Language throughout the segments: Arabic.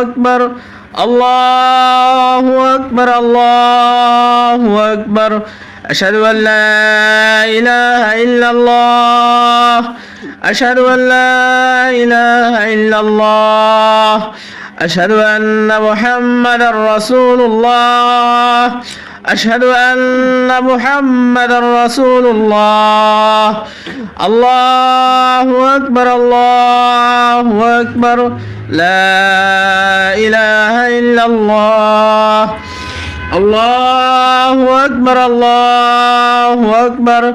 أكبر الله أكبر الله أكبر أشهد أن لا إله إلا الله أشهد أن لا إله إلا الله أشهد أن محمدا رسول الله أشهد أن محمدا رسول الله الله أكبر الله أكبر لا إله إلا الله الله أكبر الله أكبر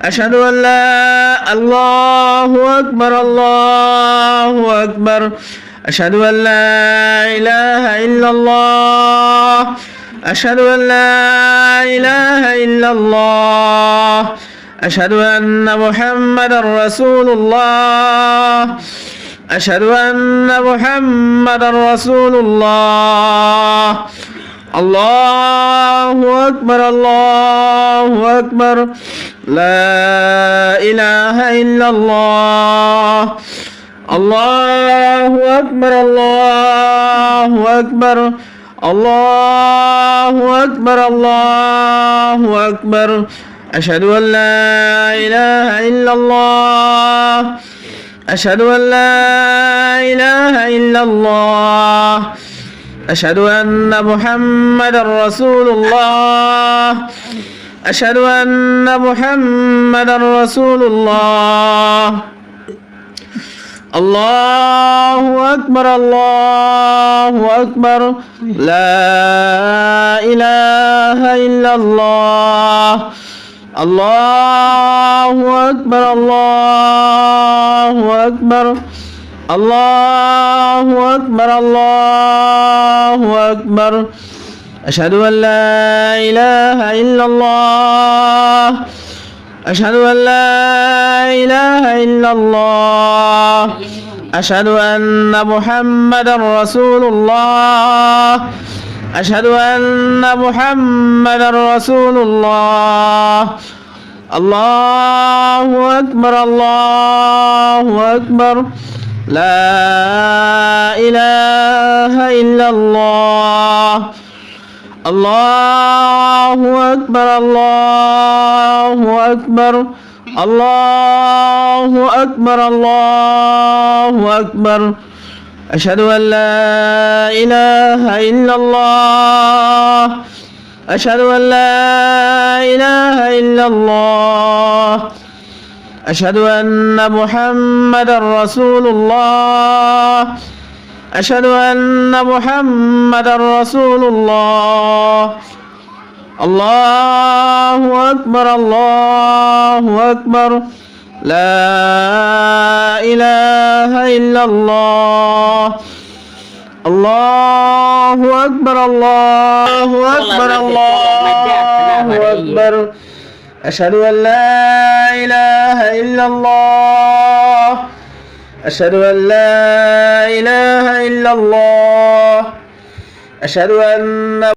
أشهد أن لا الله أكبر الله أكبر أشهد أن لا إله إلا الله أشهد أن لا إله إلا الله أشهد أن محمدا رسول الله أشهد أن محمدا رسول الله الله أكبر الله أكبر لا إله إلا الله الله أكبر الله أكبر الله أكبر الله أكبر أشهد أن لا إله إلا الله أشهد أن لا إله إلا الله أشهد أن محمدا رسول الله أشهد أن محمدا رسول الله الله أكبر الله أكبر لا إله إلا الله الله أكبر الله أكبر الله أكبر الله أكبر أشهد أن لا إله إلا الله أشهد أن لا إله إلا الله أشهد أن محمدا رسول الله أشهد أن محمدا رسول الله الله أكبر الله أكبر لا إله إلا الله الله أكبر الله أكبر الله أكبر الله أكبر أشهد أن لا إله إلا الله أشهد أن لا إله إلا الله أشهد أن محمدا رسول الله أشهد أن محمدا رسول الله الله أكبر الله أكبر لا إله إلا الله الله أكبر الله أكبر الله أكبر أشهد أن لا إله إلا الله أشهد أن لا إله إلا الله أشهد أن